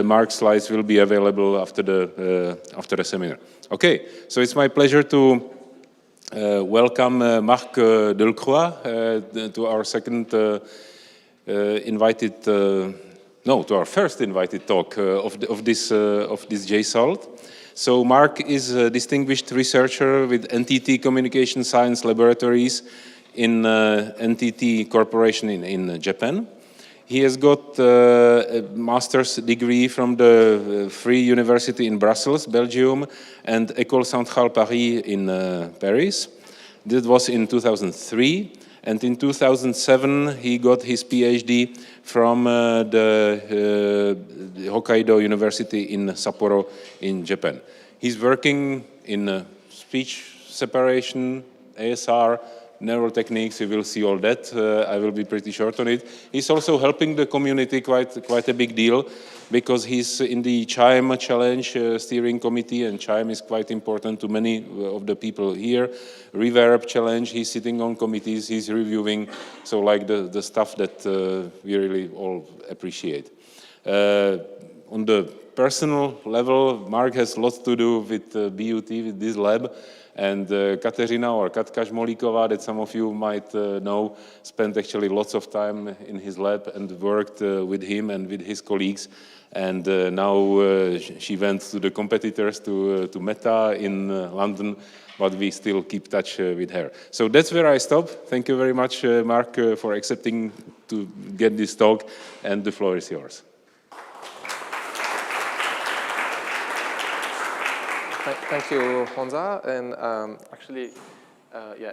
Marc's slides will be available after the seminar. Okay, so it's my pleasure to welcome Marc Delcroix to our second to our first invited talk of this JSALT. So Marc is a distinguished researcher with NTT Communication Science Laboratories in NTT Corporation in Japan. He has got a master's degree from the Free University in Brussels, Belgium, and École Centrale Paris in Paris. That was in 2003. And in 2007, he got his PhD from the Hokkaido University in Sapporo in Japan. He's working in speech separation, ASR, neural techniques. You will see all that. I will be pretty short on it. He's also helping the community quite a big deal, because he's in the CHIME Challenge steering committee, and CHIME is quite important to many of the people here. Reverb Challenge, he's sitting on committees, he's reviewing, so like the stuff that we really all appreciate. On the personal level, Marc has lots to do with BUT, with this lab. And Kateřina, or Katka Žmolíková, that some of you might know, spent actually lots of time in his lab and worked with him and with his colleagues. And now she went to the competitors, to Meta in London, but we still keep touch with her. So that's where I stop. Thank you very much, Marc, for accepting to get this talk, and the floor is yours. Thank you, Honza. And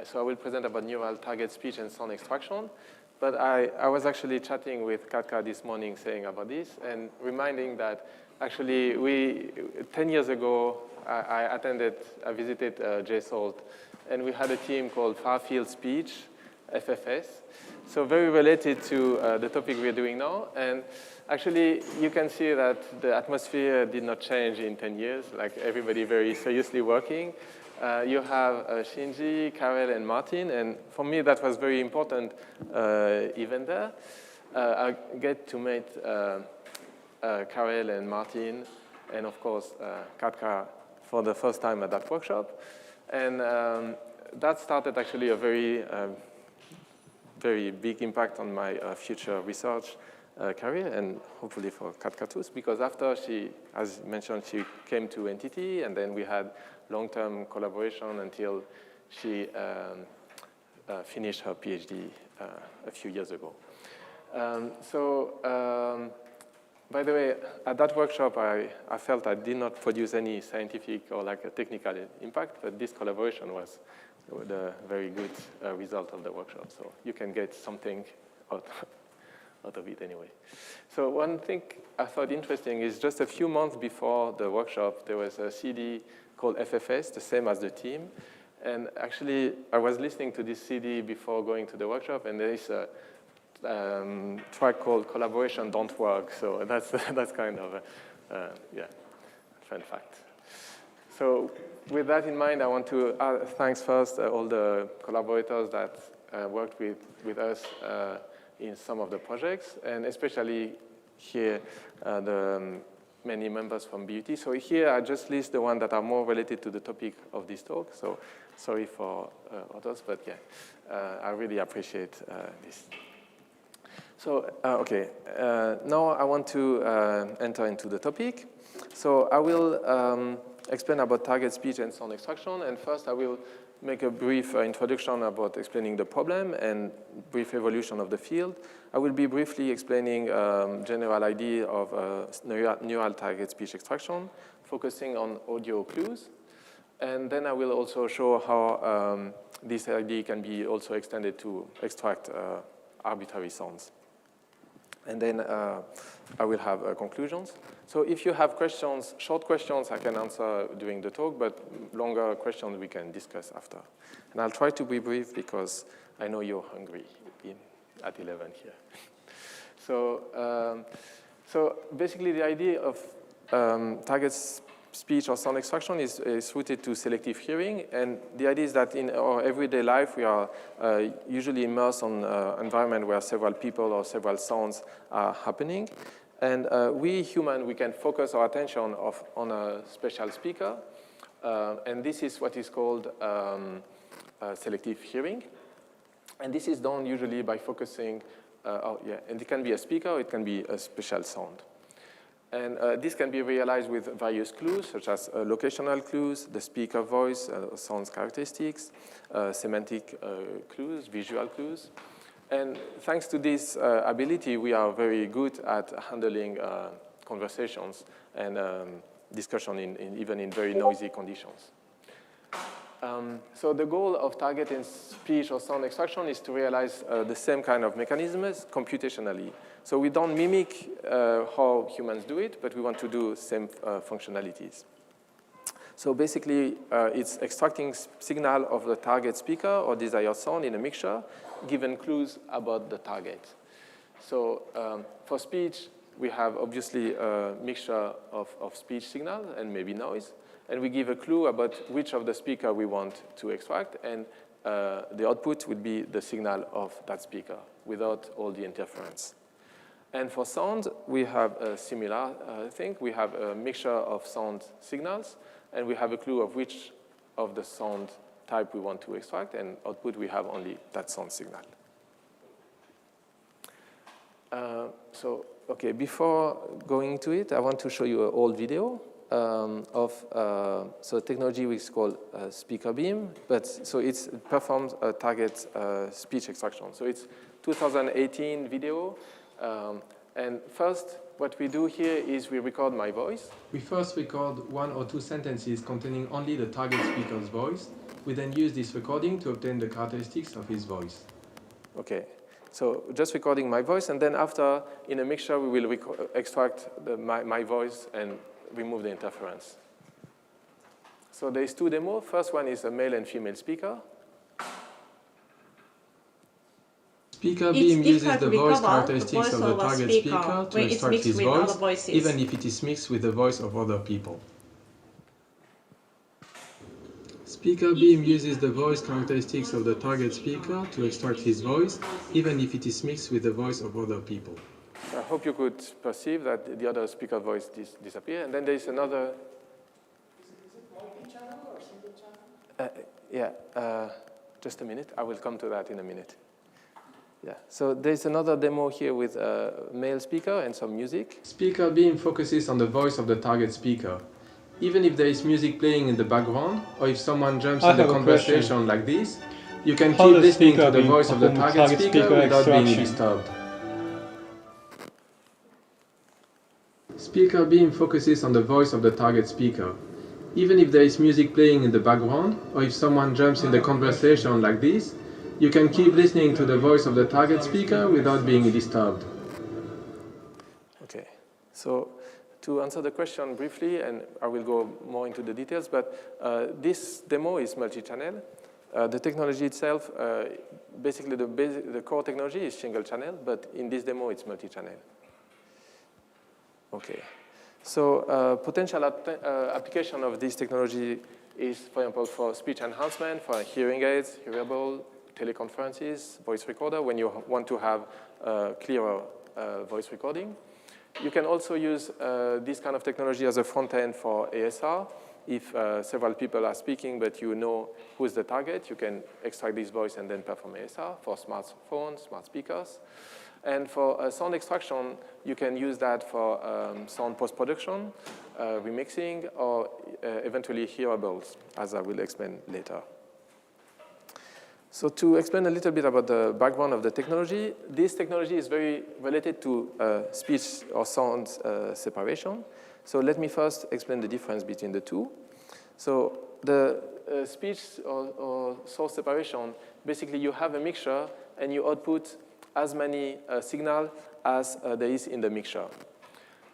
so I will present about neural target speech and sound extraction. But I was actually chatting with Katka this morning saying about this and reminding that actually 10 years ago, I visited JSALT, and we had a team called Far Field Speech, FFS. So very related to the topic we're doing now. And actually, you can see that the atmosphere did not change in 10 years, like everybody very seriously working. You have Shinji, Karel, and Martin, and for me, that was very important event there. I get to meet Karel and Martin, and of course, Katka for the first time at that workshop. And that started actually a very big impact on my future research career, and hopefully for Katka too, because after she, as mentioned, she came to NTT, and then we had long-term collaboration until she finished her PhD a few years ago. By the way, at that workshop, I felt I did not produce any scientific or like a technical impact, but this collaboration was the very good result of the workshop. So you can get something out of it anyway. So one thing I thought interesting is just a few months before the workshop, there was a CD called FFS, the same as the team. And actually, I was listening to this CD before going to the workshop, and there is a track called Collaboration Don't Work. So that's kind of a fun fact. So with that in mind, I want to thanks first all the collaborators that worked with us in some of the projects, and especially here, the many members from BUT. So here, I just list the ones that are more related to the topic of this talk. So sorry for others, but yeah, I really appreciate this. So, now I want to enter into the topic. So I will explain about target speech and sound extraction, and first I will make a brief introduction about explaining the problem and brief evolution of the field. I will be briefly explaining general idea of neural target speech extraction, focusing on audio clues. And then I will also show how this idea can be also extended to extract arbitrary sounds. And then I will have conclusions. So if you have questions, short questions, I can answer during the talk, but longer questions we can discuss after. And I'll try to be brief because I know you're hungry at 11 here. So basically the idea of target speech or sound extraction is rooted to selective hearing. And the idea is that in our everyday life, we are usually immersed in an environment where several people or several sounds are happening. And we human, we can focus our attention on a spatial speaker. And this is what is called selective hearing. And this is done usually by focusing, and it can be a speaker, or it can be a spatial sound. And this can be realized with various clues, such as locational clues, the speaker voice, sound characteristics, semantic clues, visual clues. And thanks to this ability, we are very good at handling conversations and discussion even in very noisy conditions. So the goal of target and speech or sound extraction is to realize the same kind of mechanisms computationally. So we don't mimic how humans do it, but we want to do same functionalities. So basically, it's extracting signal of the target speaker or desired sound in a mixture, given clues about the target. So for speech, we have obviously a mixture of speech signal and maybe noise. And we give a clue about which of the speaker we want to extract, and the output would be the signal of that speaker without all the interference. And for sound, we have a similar thing. We have a mixture of sound signals, and we have a clue of which of the sound type we want to extract, and output we have only that sound signal. So, okay, before going to it, I want to show you an old video so technology is called speaker beam, so it performs a target speech extraction. So it's 2018 video, and first what we do here is we record my voice. We first record 1 or 2 sentences containing only the target speaker's voice. We then use this recording to obtain the characteristics of his voice. Okay. So just recording my voice, and then after, in a mixture, we will extract my voice and remove the interference. So there's 2 demos. First one is a male and female speaker. Speaker beam uses the voice characteristics of the target speaker to extract his voice, even if it is mixed with the voice of other people. Speaker beam uses the voice characteristics of the target speaker to extract his voice, even if it is mixed with the voice of other people. I hope you could perceive that the other speaker voice disappeared. And then there is another. Is it multi-channel or single channel? Just a minute. I will come to that in a minute. Yeah. So there's another demo here with a male speaker and some music. Speaker beam focuses on the voice of the target speaker. Even if there is music playing in the background, or if someone jumps in the conversation like this, you can keep listening to the voice of the target speaker without being disturbed. Speaker beam focuses on the voice of the target speaker. Even if there is music playing in the background, or if someone jumps in the conversation like this, you can keep listening to the voice of the target speaker without being disturbed. Okay, so to answer the question briefly, and I will go more into the details, but this demo is multi-channel. The technology itself, basically the core technology is single channel, but in this demo it's multi-channel. Okay, so potential application of this technology is, for example, for speech enhancement, for hearing aids, hearable, teleconferences, voice recorder, when you want to have clearer voice recording. You can also use this kind of technology as a front end for ASR. If several people are speaking, but you know who's the target, you can extract this voice and then perform ASR for smartphones, smart speakers. And for sound extraction, you can use that for sound post-production, remixing, or eventually hearables, as I will explain later. So to explain a little bit about the background of the technology, this technology is very related to speech or sound separation. So let me first explain the difference between the two. So the speech or source separation, basically you have a mixture and you output as many signals as there is in the mixture.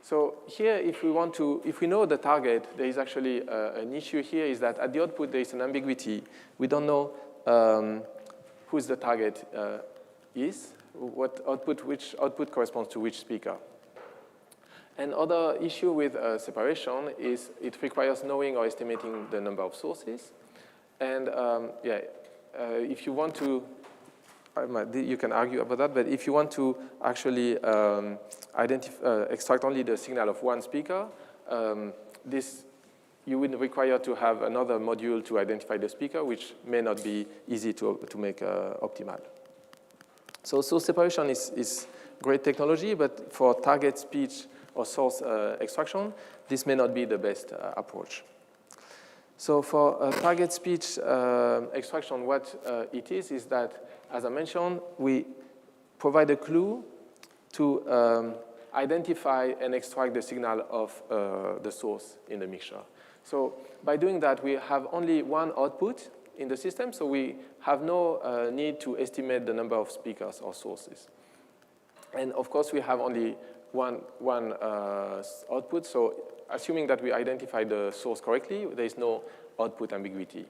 So here, if we know the target, there is actually an issue here is that at the output there is an ambiguity. We don't know who's the target is, which output corresponds to which speaker. Another issue with separation is it requires knowing or estimating the number of sources. And if you want to you can argue about that, but if you want to actually extract only the signal of one speaker, you would require to have another module to identify the speaker, which may not be easy to make optimal. So source separation is great technology, but for target speech or source extraction, this may not be the best approach. So for target speech extraction, what it is that, as I mentioned, we provide a clue to identify and extract the signal of the source in the mixture. So by doing that, we have only one output in the system, so we have no need to estimate the number of speakers or sources. And of course, we have only one output, so assuming that we identify the source correctly, there is no output ambiguity.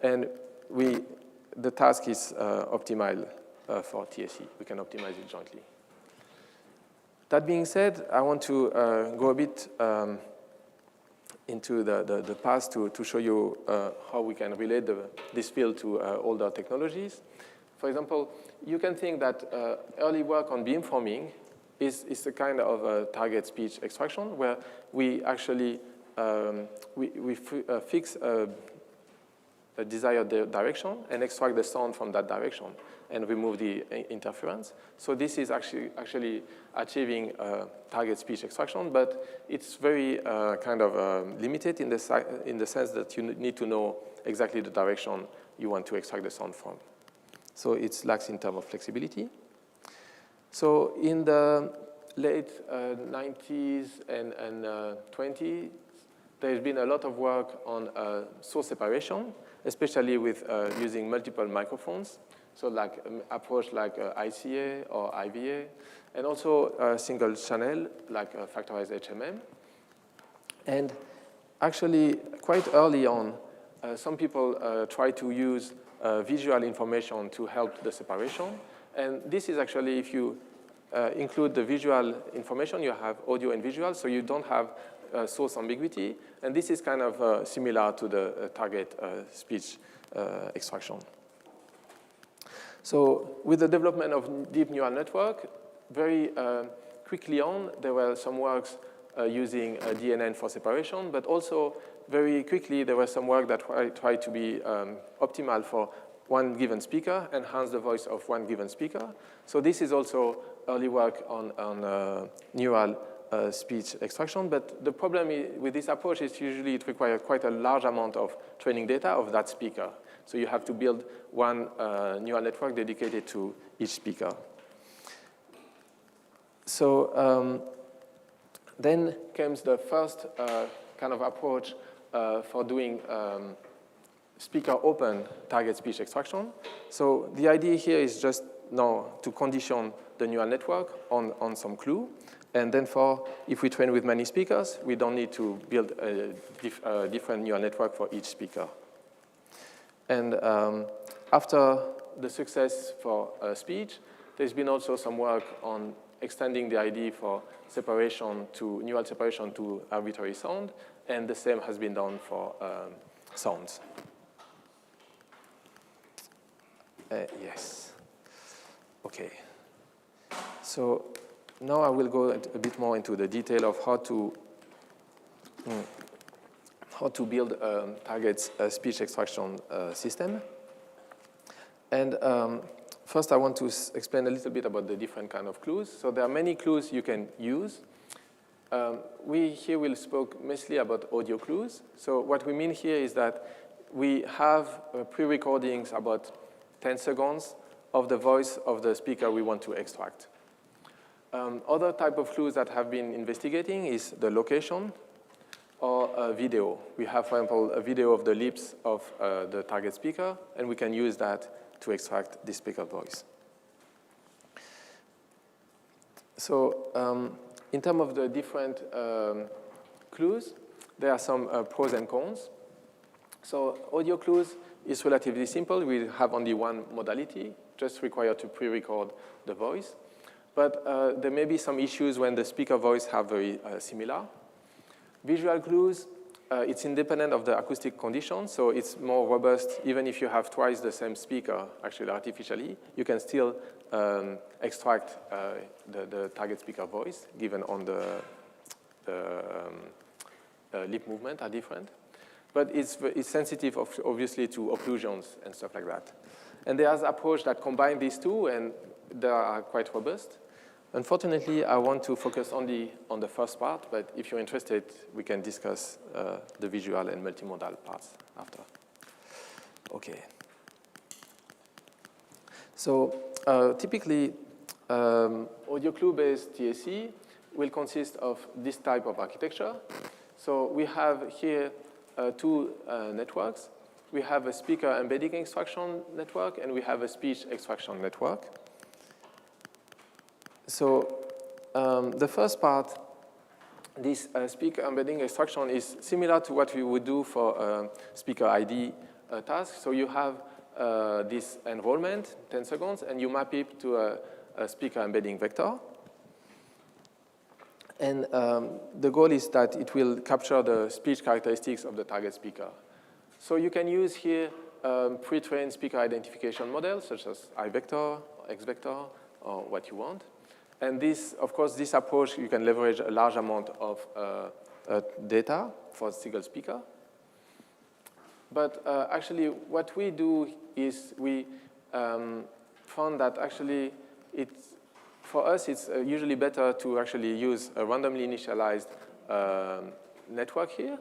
And the task is optimal for TSE. We can optimize it jointly. That being said, I want to go a bit into the past to show you how we can relate this field to older technologies. For example, you can think that early work on beamforming is a kind of target speech extraction where we actually fix a desired direction and extract the sound from that direction and remove the interference. So this is actually achieving target speech extraction, but it's very kind of limited in the sense that you need to know exactly the direction you want to extract the sound from. So it lacks in terms of flexibility. So in the late 90s and 20s, there's been a lot of work on source separation, especially with using multiple microphones. So like approach like ICA or IVA, and also single channel like factorized HMM. And actually, quite early on, some people try to use visual information to help the separation. And this is actually, if you include the visual information, you have audio and visual, so you don't have source ambiguity. And this is kind of similar to the target speech extraction. So with the development of deep neural network, very quickly on, there were some works using DNN for separation, but also very quickly there was some work that tried to be optimal for one given speaker, enhance the voice of one given speaker. So this is also early work on neural speech extraction, but the problem with this approach is usually it requires quite a large amount of training data of that speaker. So you have to build one neural network dedicated to each speaker. So then comes the first kind of approach for doing speaker open target speech extraction. So the idea here is just now to condition the neural network on some clue. And then if we train with many speakers, we don't need to build a different neural network for each speaker. And after the success for speech, there's been also some work on extending the idea for separation to neural separation to arbitrary sound, and the same has been done for sounds. Yes. Okay. So now I will go a bit more into the detail of how to build a target speech extraction system. And first I want to explain a little bit about the different kind of clues. So there are many clues you can use. We here will spoke mostly about audio clues. So what we mean here is that we have pre-recordings about 10 seconds of the voice of the speaker we want to extract. Other type of clues that have been investigating is the location or a video. We have, for example, a video of the lips of the target speaker, and we can use that to extract the speaker voice. So in terms of the different clues, there are some pros and cons. So audio clues is relatively simple. We have only one modality, just required to pre-record the voice. But there may be some issues when the speaker voice have very similar. Visual clues it's independent of the acoustic condition, so it's more robust. Even if you have twice the same speaker, actually artificially, you can still extract the target speaker voice, given on the lip movement are different. But it's sensitive, obviously, to occlusions and stuff like that. And there's an approach that combine these two, and they are quite robust. Unfortunately, I want to focus only on the first part, but if you're interested, we can discuss the visual and multimodal parts after. Okay. So typically, audio clue-based TAC will consist of this type of architecture. So we have here two networks. We have a speaker embedding extraction network, and we have a speech extraction network. So the first part, this speaker embedding extraction is similar to what we would do for speaker ID task. So you have this enrollment, 10 seconds, and you map it to a speaker embedding vector. And the goal is that it will capture the speech characteristics of the target speaker. So you can use here pre-trained speaker identification models, such as I vector, or X vector, or what you want. And this, of course, this approach, you can leverage a large amount of data for a single speaker. But actually, what we do is we found that actually, for us, it's usually better to actually use a randomly initialized network here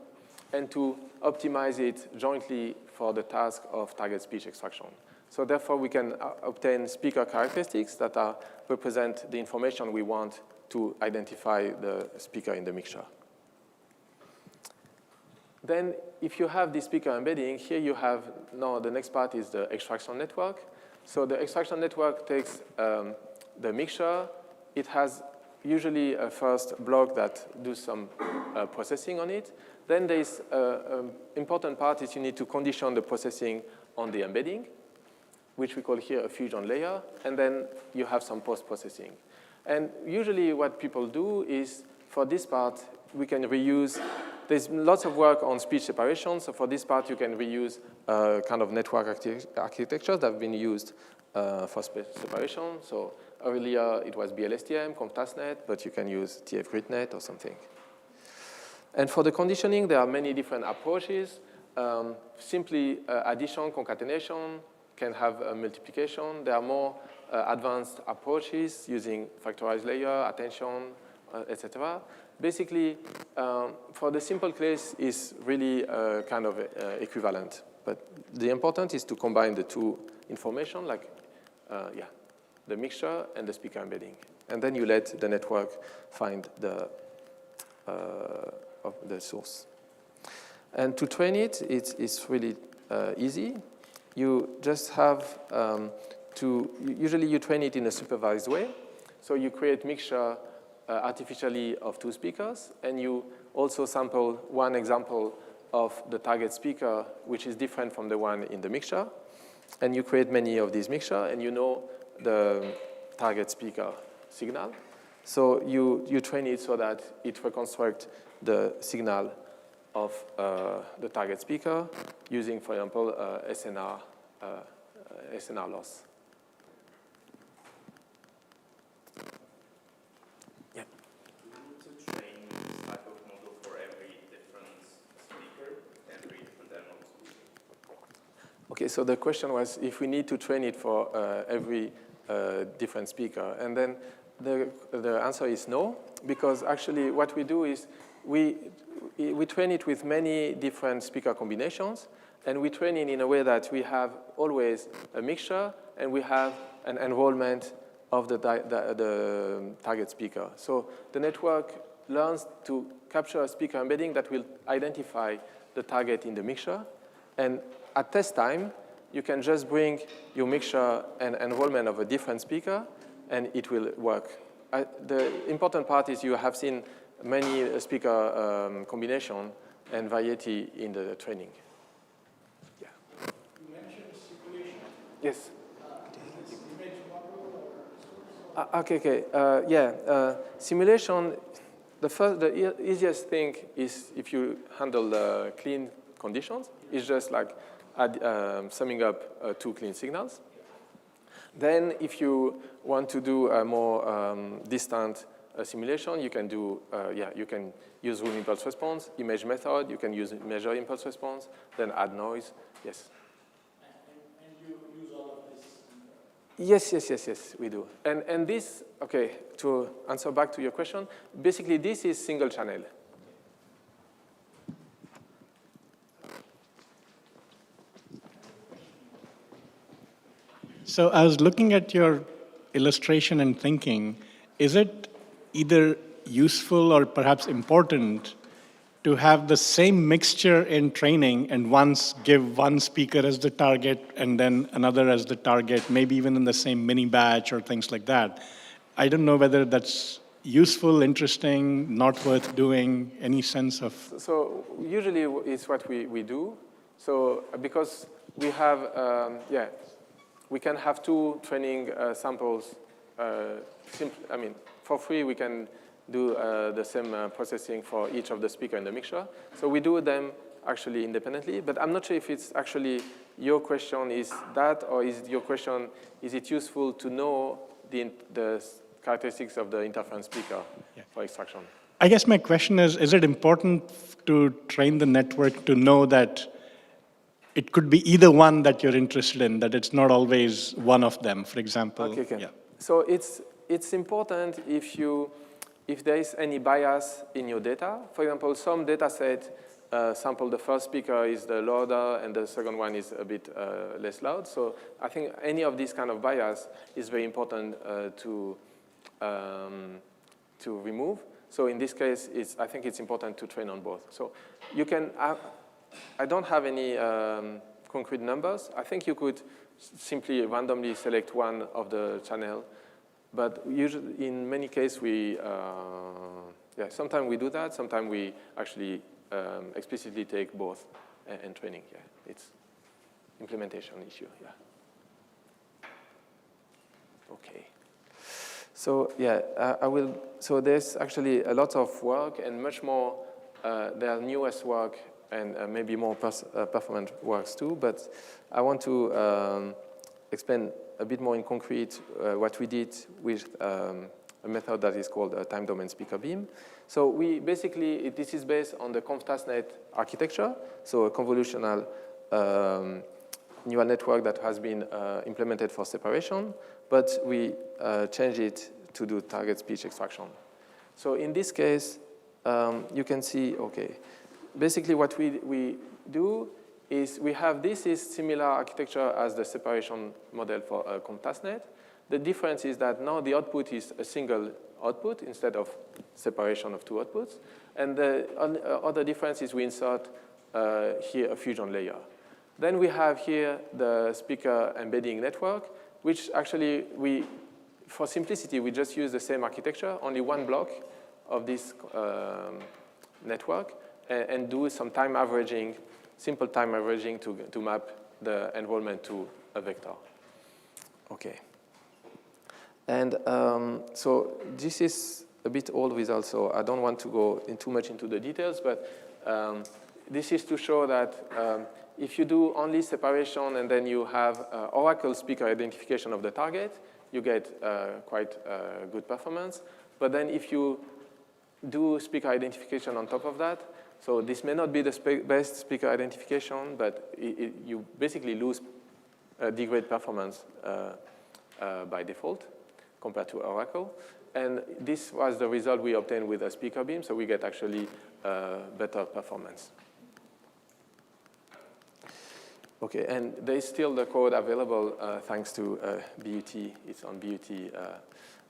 and to optimize it jointly for the task of target speech extraction. So therefore, we can obtain speaker characteristics that represent the information we want to identify the speaker in the mixture. Then, if you have the speaker embedding, here you have, now the next part is the extraction network. So the extraction network takes the mixture. It has usually a first block that does some processing on it. Then there's an important part is you need to condition the processing on the embedding, which we call here a fusion layer, and then you have some post-processing. And usually what people do is, for this part, we can reuse, there's lots of work on speech separation, so for this part you can reuse kind of network architectures that have been used for speech separation. So earlier it was BLSTM, CompTasNet, but you can use TF-GridNet or something. And for the conditioning, there are many different approaches. Simply addition, concatenation, can have a multiplication. There are more advanced approaches using factorized layer, attention, etc. Basically, for the simple case, is really kind of equivalent. But the important is to combine the two information, like the mixture and the speaker embedding. And then you let the network find the source. And to train it's really easy. You just have usually you train it in a supervised way. So you create mixture artificially of two speakers, and you also sample one example of the target speaker, which is different from the one in the mixture. And you create many of these mixture, and you know the target speaker signal. So you train it so that it reconstructs the signal of the target speaker using, for example, SNR loss. Yeah. Do you need to train this type of model for every different speaker, every different demo? Okay, so the question was if we need to train it for every different speaker. And then the answer is no, because actually what we do is we train it with many different speaker combinations, and we train it in a way that we have always a mixture, and we have an enrollment of the target speaker. So the network learns to capture a speaker embedding that will identify the target in the mixture, and at test time, you can just bring your mixture and enrollment of a different speaker, and it will work. The important part is you have seen many speaker combination and variety in the training. Yeah. You mentioned simulation. Yes. Is this image model or source? Okay. Simulation the easiest thing is if you handle the clean conditions, it's just like summing up 2 clean signals. Then if you want to do a more distant simulation, you can do, you can use room impulse response, image method, you can use measure impulse response, then add noise, yes. And you use all of this? Yes, we do. And this, okay, to answer back to your question, basically this is single channel. So I was looking at your illustration and thinking, is it either useful or perhaps important to have the same mixture in training and once give one speaker as the target and then another as the target, maybe even in the same mini batch or things like that? I don't know whether that's useful, interesting, not worth doing, any sense of? So usually it's what we do. So because we have, we can have 2 training samples. For free, we can do the same processing for each of the speaker in the mixture. So we do them actually independently, but I'm not sure if it's actually your question is that, or is your question, is it useful to know the characteristics of the interference speaker for extraction? I guess my question is it important to train the network to know that it could be either one that you're interested in, that it's not always one of them, for example? Okay. Yeah. So it's important if there is any bias in your data. For example, some data set sample the first speaker is the louder and the second one is a bit less loud. So I think any of these kind of bias is very important to remove. So in this case, I think it's important to train on both. So you can, I don't have any concrete numbers. I think you could simply randomly select one of the channel. But usually, in many cases, sometimes we do that. Sometimes we actually explicitly take both and training. Yeah, it's implementation issue. Yeah. Okay. So I will. So there's actually a lot of work and much more. There are newest work and maybe more performance works too. But I want to explain a bit more in concrete what we did with a method that is called a time domain speaker beam. So we basically, this is based on the ConvTASnet architecture, so a convolutional neural network that has been implemented for separation, but we change it to do target speech extraction. So in this case, you can see, okay, basically what we do is we have, this is similar architecture as the separation model for ConvTASnet. The difference is that now the output is a single output instead of separation of 2 outputs. And the other difference is we insert here a fusion layer. Then we have here the speaker embedding network, which actually for simplicity, we just use the same architecture, only one block of this network, and do some time averaging, simple time averaging to map the enrollment to a vector. Okay. And so this is a bit old result, so I don't want to go too much into the details, but this is to show that if you do only separation and then you have oracle speaker identification of the target, you get quite good performance. But then if you do speaker identification on top of that, so this may not be the best speaker identification, but you basically lose degrade performance by default compared to Oracle. And this was the result we obtained with a speaker beam, so we get actually better performance. Okay, and there is still the code available thanks to BUT. It's on BUT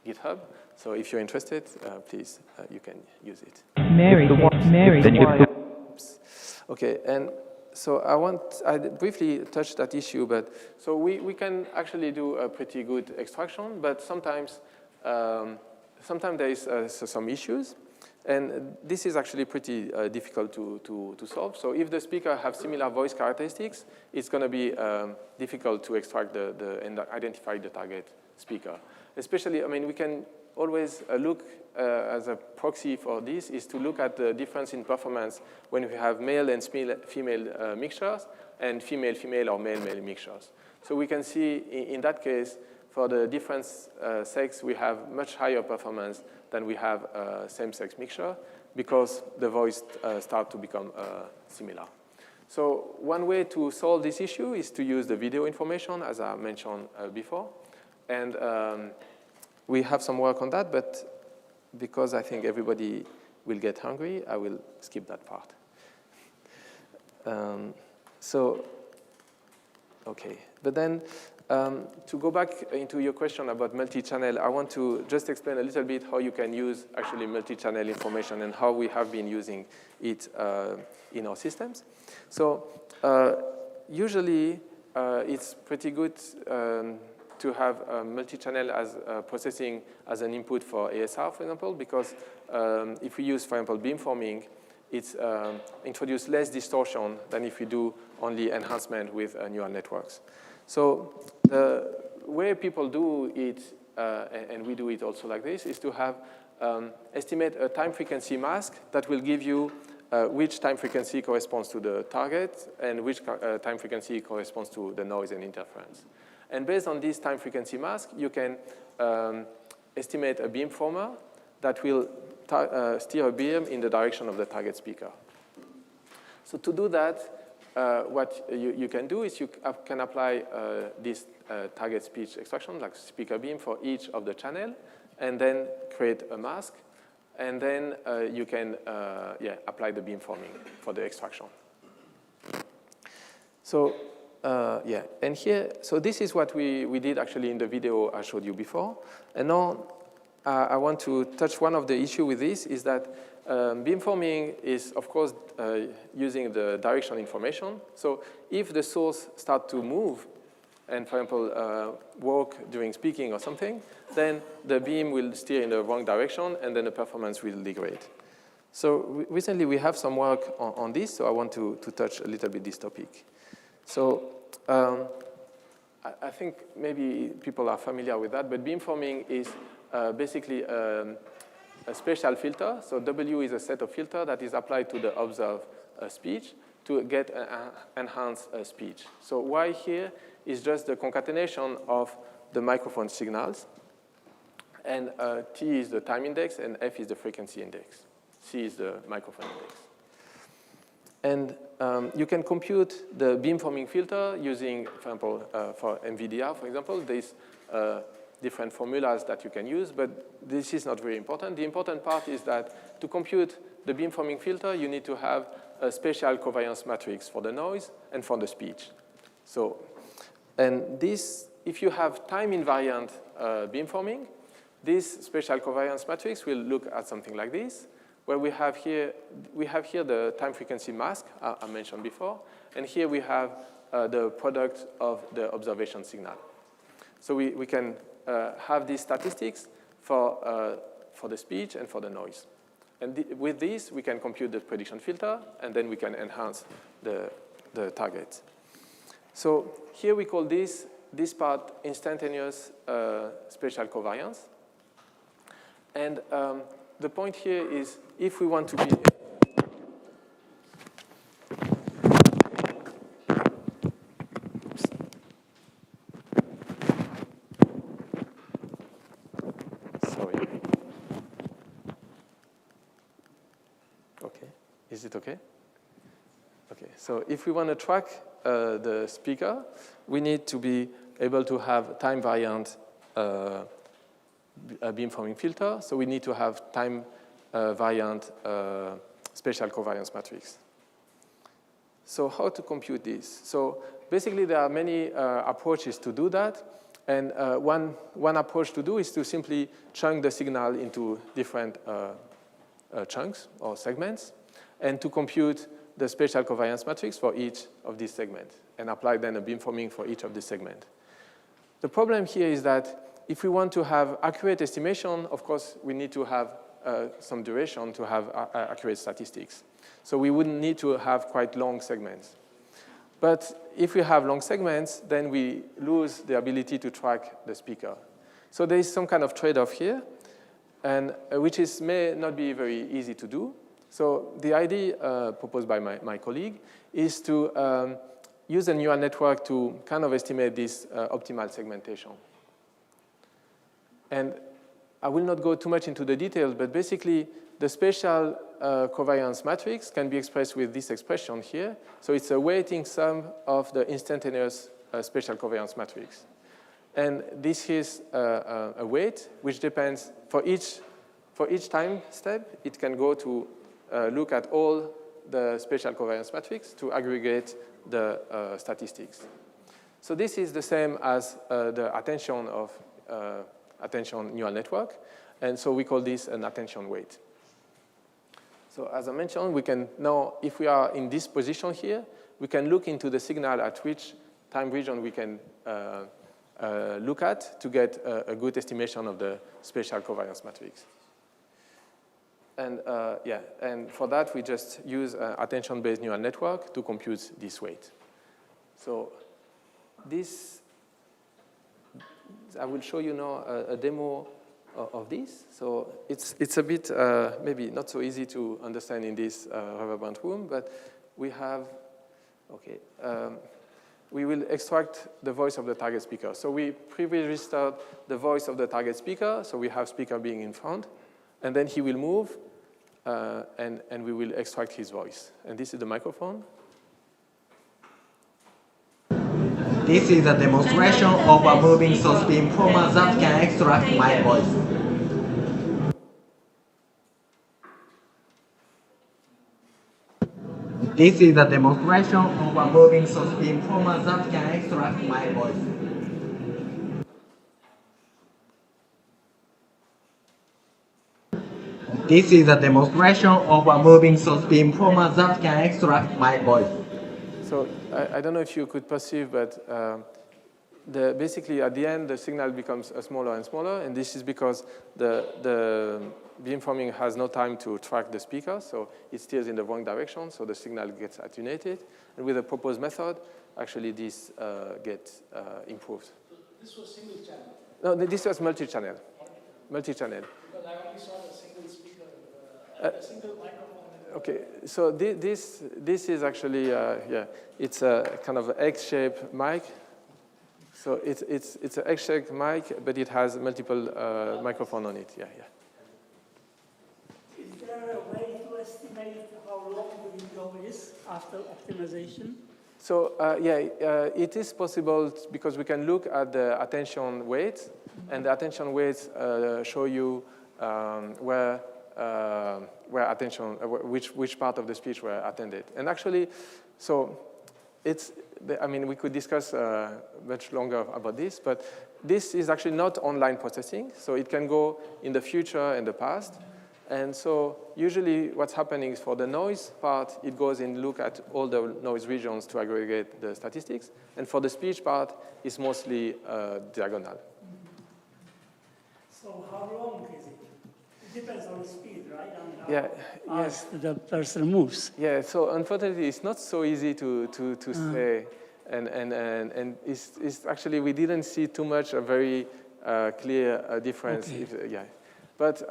GitHub. So if you're interested, please, you can use it. Mary. Oops. Okay, and so I briefly touched that issue, but so we can actually do a pretty good extraction, but sometimes there is some issues, and this is actually pretty difficult to solve. So if the speaker have similar voice characteristics, it's going to be difficult to extract and identify the target speaker. Especially, I mean, we can always look as a proxy for this is to look at the difference in performance when we have male and female mixtures and female-female or male-male mixtures. So we can see in that case, for the different sex, we have much higher performance than we have same-sex mixture because the voice start to become similar. So one way to solve this issue is to use the video information, as I mentioned before. And we have some work on that, but because I think everybody will get hungry, I will skip that part. Okay. But then to go back into your question about multi-channel, I want to just explain a little bit how you can use actually multi-channel information and how we have been using it in our systems. So usually it's pretty good to have multi-channel as processing as an input for ASR, for example, because if we use, for example, beamforming, it's introduce less distortion than if we do only enhancement with neural networks. So the way people do it, and we do it also like this, is to have estimate a time frequency mask that will give you which time frequency corresponds to the target and which time frequency corresponds to the noise and interference. And based on this time frequency mask, you can estimate a beamformer that will steer a beam in the direction of the target speaker. So to do that, what you can do is you can apply this target speech extraction, like speaker beam, for each of the channel, and then create a mask, and then you can apply the beamforming for the extraction. So and here, so this is what we did actually in the video I showed you before, and now I want to touch one of the issue with this is that beamforming is, of course, using the direction information. So if the source starts to move and, for example, walk during speaking or something, then the beam will steer in the wrong direction, and then the performance will degrade. So recently we have some work on this, so I want to touch a little bit this topic. So I think maybe people are familiar with that, but beamforming is basically a spatial filter. So W is a set of filters that is applied to the observed speech to get enhanced speech. So Y here is just the concatenation of the microphone signals. And T is the time index, and F is the frequency index. C is the microphone index. And you can compute the beamforming filter using, for example, for MVDR, for example, there's different formulas that you can use, but this is not very important. The important part is that to compute the beamforming filter, you need to have a spatial covariance matrix for the noise and for the speech. So, and this, if you have time invariant beamforming, this spatial covariance matrix will look at something like this, where we have here the time frequency mask I mentioned before, and here we have the product of the observation signal. So we can have these statistics for the speech and for the noise. And with this, we can compute the prediction filter, and then we can enhance the target. So here we call this part instantaneous spatial covariance. And the point here is if we want to be Is it okay? Okay, so if we want to track the speaker, we need to be able to have time variant beamforming filter. So we need to have time variant spatial covariance matrix. So how to compute this? So basically, there are many approaches to do that. And one approach to do is to simply chunk the signal into different chunks or segments, and to compute the spatial covariance matrix for each of these segments, and apply then a beamforming for each of these segments. The problem here is that if we want to have accurate estimation, of course, we need to have some duration to have accurate statistics. So we wouldn't need to have quite long segments. But if we have long segments, then we lose the ability to track the speaker. So there is some kind of trade-off here. and which may not be very easy to do. So the idea proposed by my colleague is to use a neural network to kind of estimate this optimal segmentation. And I will not go too much into the details, but basically the spatial covariance matrix can be expressed with this expression here. So it's a weighting sum of the instantaneous spatial covariance matrix. And this is a weight which depends for each time step. It can go to look at all the spatial covariance matrix to aggregate the statistics. So this is the same as the attention of attention neural network. And so we call this an attention weight. So as I mentioned, we can now, if we are in this position here, we can look into the signal at which time region we can look at to get a good estimation of the spatial covariance matrix. And and for that, we just use attention-based neural network to compute this weight. So this, I will show you now a demo of this. So it's a bit maybe not so easy to understand in this reverberant room, but we have, okay, we will extract the voice of the target speaker. So we pre-registered the voice of the target speaker, so we have speaker being in front, and then he will move, and we will extract his voice. And this is the microphone. This is a demonstration of a moving source beamformer that can extract my voice. This is a demonstration of a moving source beamformer that can extract my voice. This is a demonstration of a moving source beamformer that can extract my voice. So I don't know if you could perceive, but basically at the end, the signal becomes smaller and smaller, and this is because the beamforming has no time to track the speaker, so it steers in the wrong direction, so the signal gets attenuated. And with the proposed method, actually this gets improved. So this was single channel? No, this was multi-channel. Multi-channel. Because I only saw the single speaker, a single microphone. Okay, so this is actually, it's a kind of X-shaped mic. So it's an X-shaped mic, but it has multiple microphones on it, yeah. Is there a way to estimate how long the window is after optimization? So it is possible because we can look at the attention weights, and the attention weights show you where attention, which part of the speech were attended. And actually, so we could discuss much longer about this, but this is actually not online processing, so it can go in the future and the past. And so usually what's happening is for the noise part, it goes and look at all the noise regions to aggregate the statistics. And for the speech part, it's mostly diagonal. So how long is it? It depends on the speed, right? And Yeah, yes. the person moves. Yeah, so unfortunately, it's not so easy to say. And it's actually, we didn't see too much a very clear difference. Okay. But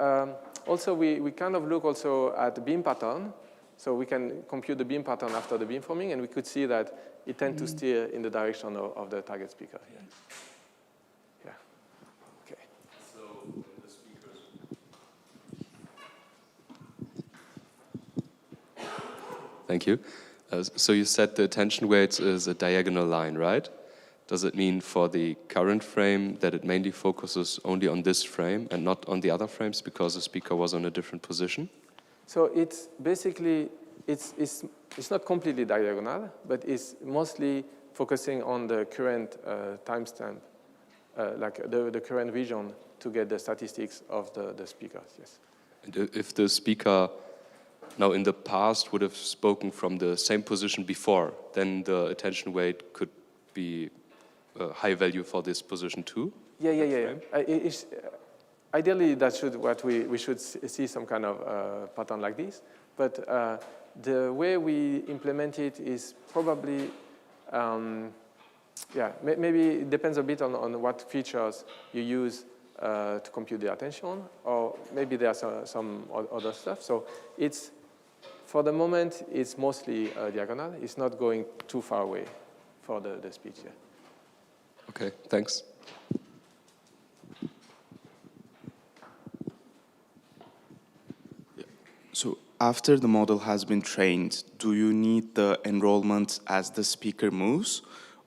also, we kind of look also at the beam pattern. So we can compute the beam pattern after the beamforming, and we could see that it tends to steer in the direction of the target speaker. Yeah. Okay. So the speakers. Thank you. So you said the attention weights is a diagonal line, right? Does it mean for the current frame that it mainly focuses only on this frame and not on the other frames because the speaker was on a different position? So it's basically, it's not completely diagonal, but it's mostly focusing on the current timestamp, like the current region to get the statistics of the speakers, yes. And if the speaker now in the past would have spoken from the same position before, then the attention weight could be a high value for this position too? Yeah. Ideally, that's what we should see some kind of pattern like this. But the way we implement it is probably, maybe it depends a bit on what features you use to compute the attention, or maybe there's some other stuff. So it's, for the moment, it's mostly diagonal. It's not going too far away for the speech. Yeah. Okay, thanks. So after the model has been trained, do you need the enrollment as the speaker moves?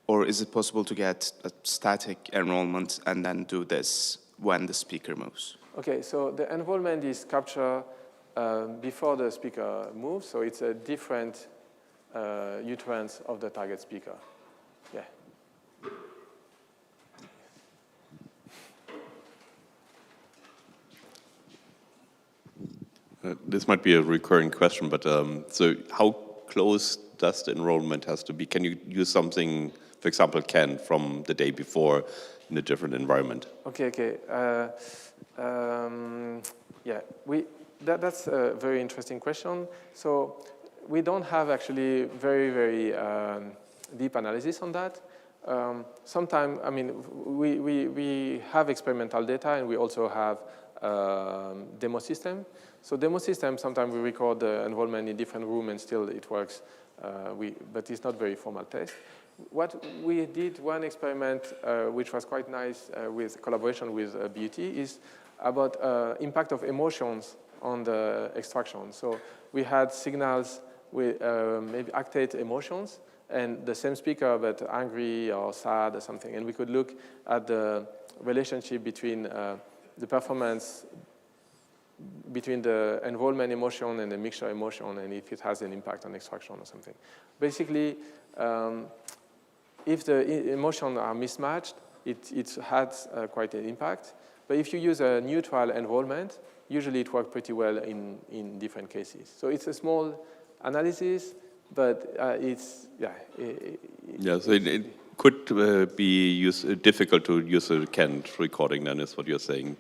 Or is it possible to get a static enrollment and then do this when the speaker moves? Okay, so the enrollment is captured before the speaker moves, so it's a different utterance of the target speaker. Yeah. This might be a recurring question, but so how close does the enrollment has to be? Can you use something, for example, Ken from the day before in a different environment? Okay. Yeah, that's a very interesting question. So we don't have actually very deep analysis on that. Sometimes, I mean, we have experimental data, and we also have demo system. So demo system, sometimes we record the enrollment in different rooms and still it works, but it's not very formal test. What we did, one experiment which was quite nice with collaboration with BUT, is about impact of emotions on the extraction. So we had signals with maybe actate emotions, and the same speaker but angry or sad or something, and we could look at the relationship between the performance between the enrollment emotion and the mixture emotion, and if it has an impact on extraction or something. Basically, if the emotions are mismatched, it has quite an impact. But if you use a neutral enrollment, usually it works pretty well in different cases. So it's a small analysis, but it's, yeah. Yeah, so it could be difficult to use a canned recording, then, is what you're saying.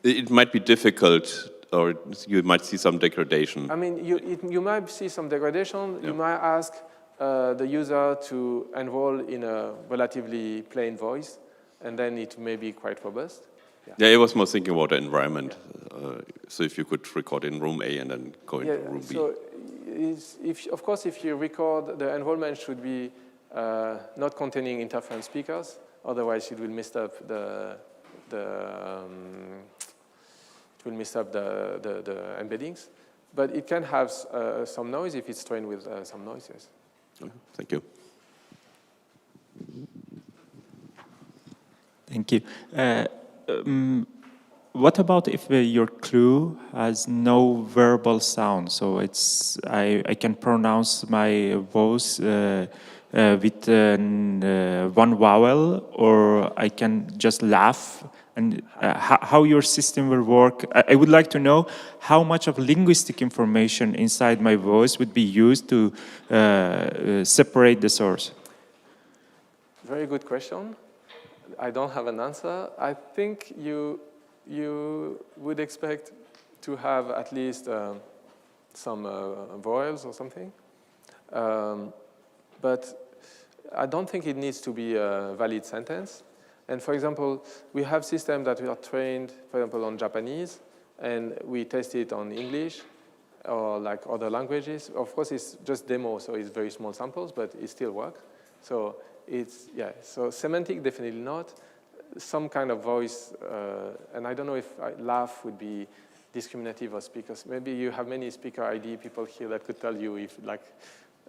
It might be difficult, or you might see some degradation. I mean, you might see some degradation. Yeah. You might ask the user to enroll in a relatively plain voice, and then it may be quite robust. Yeah, I was more thinking about the environment. Yeah. So if you could record in room A and then go into room B. So of course, if you record, the enrollment should be not containing interference speakers. Otherwise, it will mess up the embeddings. But it can have some noise if it's trained with some noises. Okay, thank you. Thank you. What about if your clue has no verbal sound? So I can pronounce my voice with one vowel, or I can just laugh. And how your system will work. I would like to know how much of linguistic information inside my voice would be used to separate the source. Very good question. I don't have an answer. I think you would expect to have at least some vowels or something. But I don't think it needs to be a valid sentence. And for example, we have systems that are trained, for example, on Japanese, and we test it on English or like other languages. Of course, it's just demo, so it's very small samples, but it still works. So it's, yeah, so semantic, definitely not. Some kind of voice, and I don't know if laugh would be discriminative of speakers. Maybe you have many speaker ID people here that could tell you if like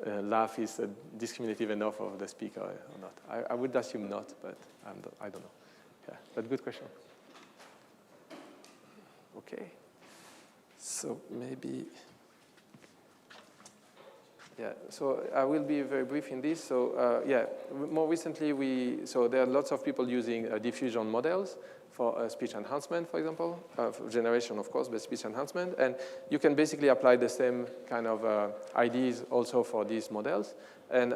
laugh is discriminative enough of the speaker or not. I would assume not, but I don't know. Yeah, but good question. Okay. So maybe, yeah, so I will be very brief in this. So yeah, more recently so there are lots of people using diffusion models for speech enhancement, for example, generation, of course, but speech enhancement. And you can basically apply the same kind of ideas also for these models. And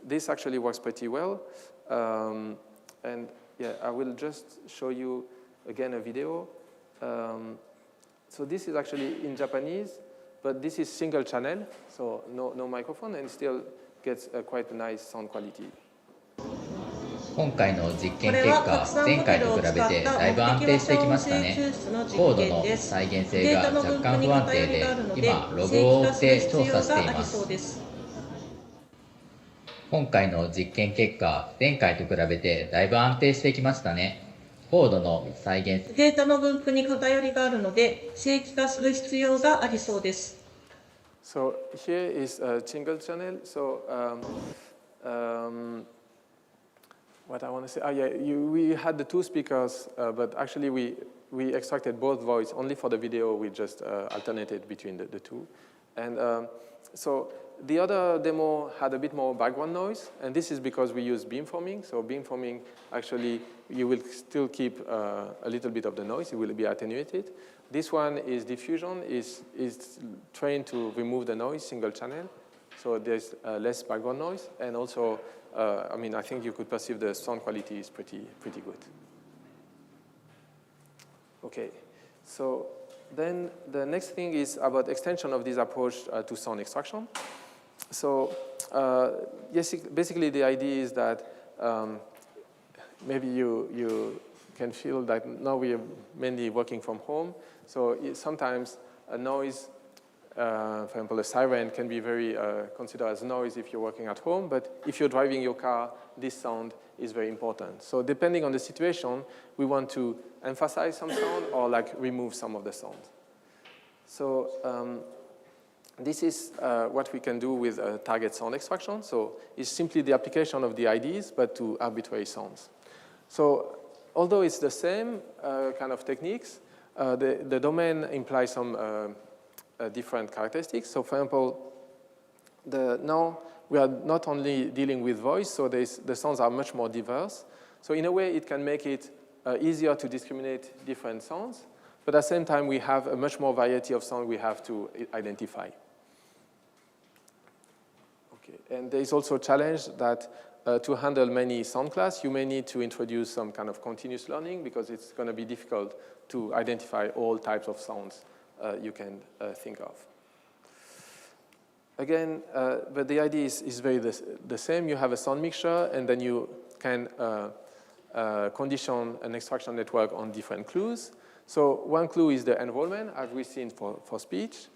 this actually works pretty well. And yeah, I will just show you again a video. So this is actually in Japanese, but this is single channel, so no microphone, and still gets quite a nice sound quality. 今回の実験結果、前回と比べてだいぶ安定してきましたね。コードの再現性が若干不安定で、今ログを追って調査しています。今回の実験結果、前回と比べてだいぶ安定してきましたね。コードの再現。データの分布に偏りがあるので、正規化する必要がありそうです。So here is a single channel. So what I want to say, we had the two speakers, but actually we extracted both voice. Only for the video, we just alternated between the two. And so the other demo had a bit more background noise, and this is because we use beamforming. So beamforming, actually, you will still keep a little bit of the noise. It will be attenuated. This one is diffusion, is trained to remove the noise, single channel. So there's less background noise. And also, I mean, I think you could perceive the sound quality is pretty good. OK, so then the next thing is about extension of this approach to sound extraction. So yes, basically the idea is that maybe you can feel that now we are mainly working from home. So sometimes a noise, for example, a siren can be very considered as noise if you're working at home. But if you're driving your car, this sound is very important. So depending on the situation, we want to emphasize some sound or like remove some of the sound. So this is what we can do with target sound extraction. So it's simply the application of the IDs, but to arbitrary sounds. So although it's the same kind of techniques, the domain implies some different characteristics. So for example, now we are not only dealing with voice, so the sounds are much more diverse. So in a way, it can make it easier to discriminate different sounds. But at the same time, we have a much more variety of sound we have to identify. Okay. And there is also a challenge that to handle many sound class, you may need to introduce some kind of continuous learning because it's going to be difficult to identify all types of sounds you can think of. Again, but the idea is very the same. You have a sound mixture, and then you can condition an extraction network on different clues. So one clue is the enrollment, as we've seen for speech.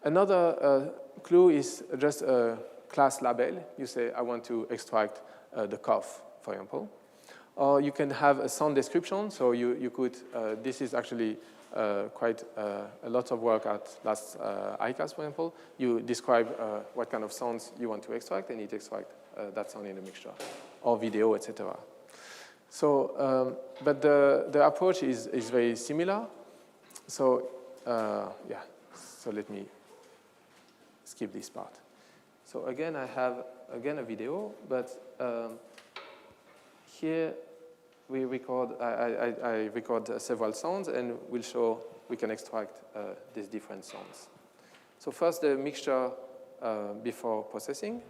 Another clue is just a class label. You say, I want to extract the cough, for example. Or you can have a sound description. So you could, this is actually quite a lot of work at last ICAS, for example. You describe what kind of sounds you want to extract, and it extracts that sound in the mixture, or video, etc. So, but the approach is very similar. So, yeah, so let me skip this part. So again, I have, a video, but here we record, I record several sounds, and we'll show we can extract these different sounds. So first, the mixture before processing.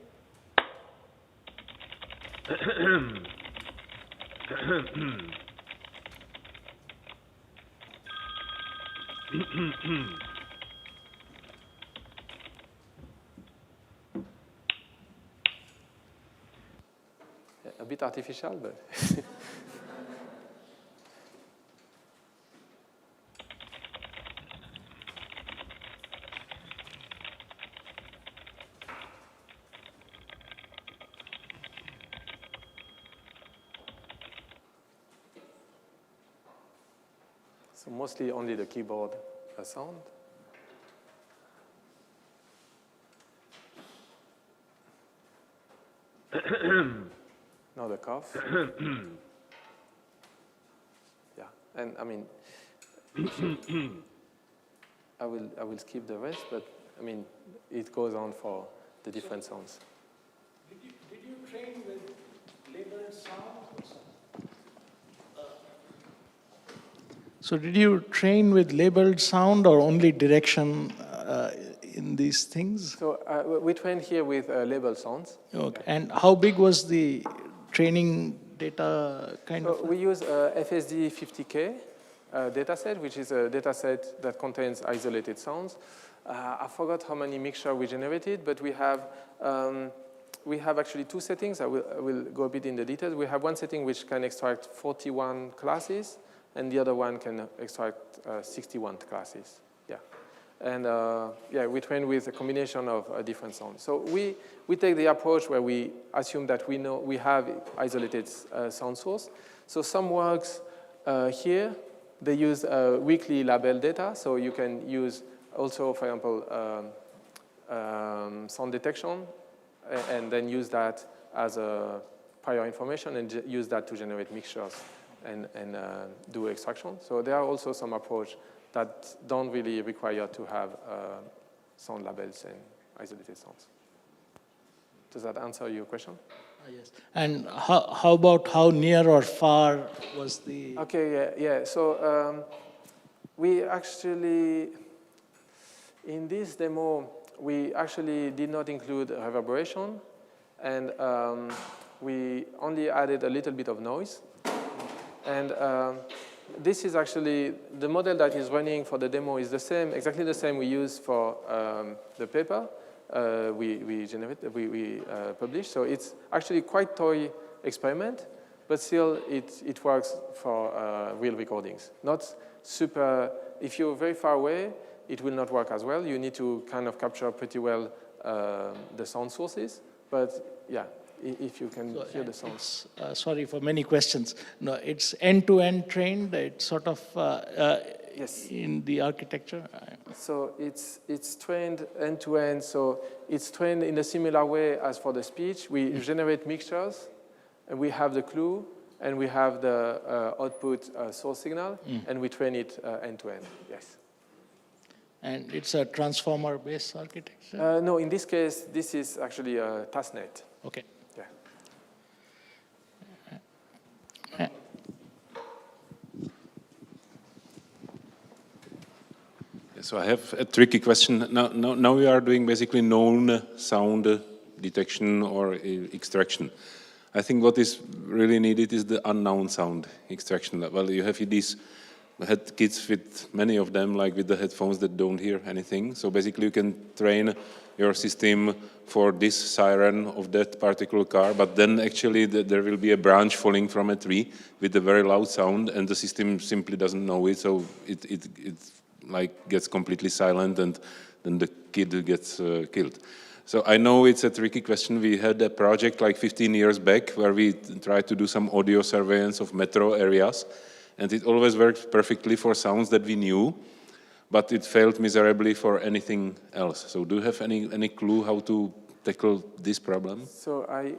A bit artificial, but so mostly only the keyboard sound. Now the cough. Yeah, and I mean, I will skip the rest, but I mean, it goes on for the different sounds. Did you train with labeled sounds? So did you train with labeled sound or only direction in these things? So we trained here with labeled sounds. Okay. And how big was the training data kind of? We use a FSD 50K dataset, which is a dataset that contains isolated sounds. I forgot how many mixture we generated, but we have we have actually two settings. I will go a bit in the details. We have one setting which can extract 41 classes, and the other one can extract 61 classes. Yeah. And yeah, we train with a combination of different sounds. So we take the approach where we assume that we have isolated sound source. So some works here, they use weakly labeled data. So you can use also, for example, sound detection, and then use that as a prior information and use that to generate mixtures and do extraction. So there are also some approach that don't really require to have sound labels and isolated sounds. Does that answer your question? Yes. And how about how near or far was the... Okay, yeah. So we actually, in this demo, we actually did not include reverberation, and we only added a little bit of noise. And this is actually, the model that is running for the demo is the same, exactly the same we use for the paper we published. So it's actually quite toy experiment, but still it works for real recordings. Not super, if you're very far away, it will not work as well. You need to kind of capture pretty well the sound sources, but yeah, if you can hear the sounds. Sorry for many questions. No, it's end-to-end trained. It's sort of yes. In the architecture. So it's trained end-to-end. So it's trained in a similar way as for the speech. We generate mixtures, and we have the clue, and we have the output source signal, and we train it end-to-end. Yes. And it's a transformer-based architecture? No, in this case, this is actually a testnet. Okay. Yeah. So I have a tricky question. Now we are doing basically known sound detection or extraction. I think what is really needed is the unknown sound extraction. Well, you have these kits with many of them, like with the headphones that don't hear anything. So basically you can train your system for this siren of that particular car, but then actually there will be a branch falling from a tree with a very loud sound, and the system simply doesn't know it, so it like gets completely silent, and then the kid gets killed. So I know it's a tricky question. We had a project like 15 years back where we tried to do some audio surveillance of metro areas, and it always worked perfectly for sounds that we knew, but it failed miserably for anything else. So do you have any clue how to tackle this problem? So I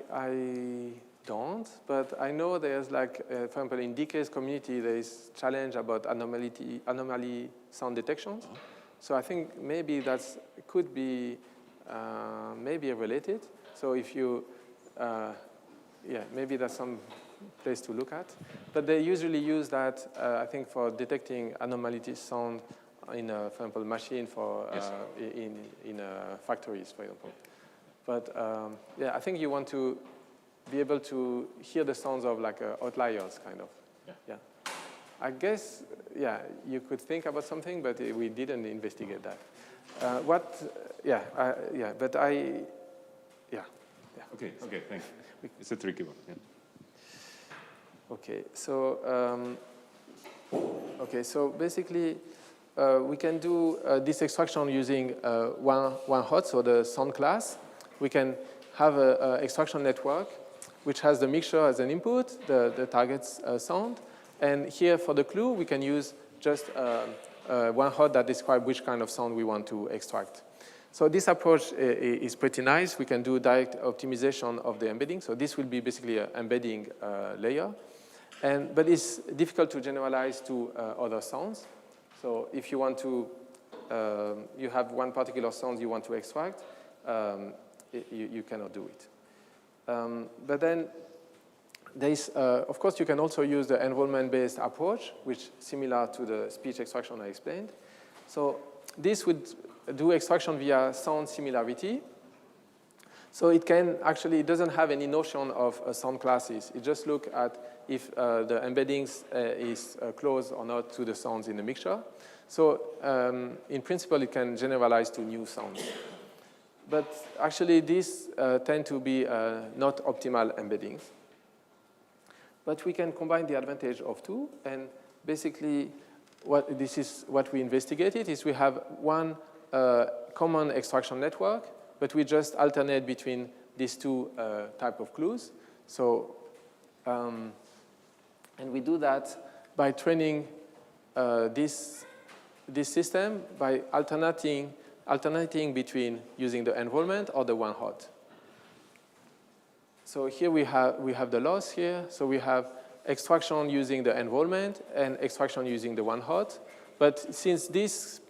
don't, but I know there's like, for example, in DK's community, there is challenge about anomaly sound detection. So I think maybe that could be maybe related. So if you, yeah, maybe that's some place to look at. But they usually use that, I think, for detecting anomaly sound in, for example, machine for yes. in factories, for example. But yeah, I think you want to be able to hear the sounds of like outliers, kind of. Yeah. I guess, yeah, you could think about something, but we didn't investigate that. Yeah, but yeah. Okay, thanks. It's a tricky one. Yeah. Okay, so basically, we can do this extraction using one hot, so the sound class. We can have an extraction network which has the mixture as an input, the target's sound. And here for the clue, we can use just one hot that describes which kind of sound we want to extract. So this approach is pretty nice. We can do direct optimization of the embedding. So this will be basically an embedding layer. But it's difficult to generalize to other sounds. So if you want to, you have one particular sound you want to extract, you cannot do it. But then there is, of course, you can also use the enrollment-based approach, which is similar to the speech extraction I explained. So this would do extraction via sound similarity. So it can actually, it doesn't have any notion of sound classes. It just looks at if the embeddings is close or not to the sounds in the mixture. So in principle, it can generalize to new sounds. But actually, these tend to be not optimal embeddings. But we can combine the advantage of two, and basically, this is what we investigated, is we have one common extraction network, but we just alternate between these two type of clues. So, and we do that by training this system by alternating between using the enrollment or the one hot. So here we have the loss here. So we have extraction using the enrollment and extraction using the one hot. But since this